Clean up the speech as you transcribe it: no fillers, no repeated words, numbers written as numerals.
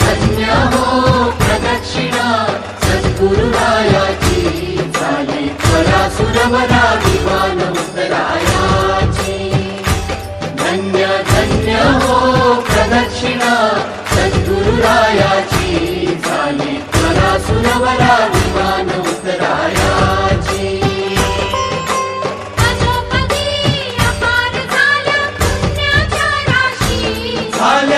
धन्य हो प्रदक्षिणा सद्गुरुरायाची झाली त्वरा सुरवरा विमान उत्तरायाची धन्य धन्य हो प्रदक्षिणा सद्गुरुरायाची झाली त्वरा सुरवरा विमान उत्तरायाची अजोपदी अपार झाल्या पुण्याच्या राशी झाल्या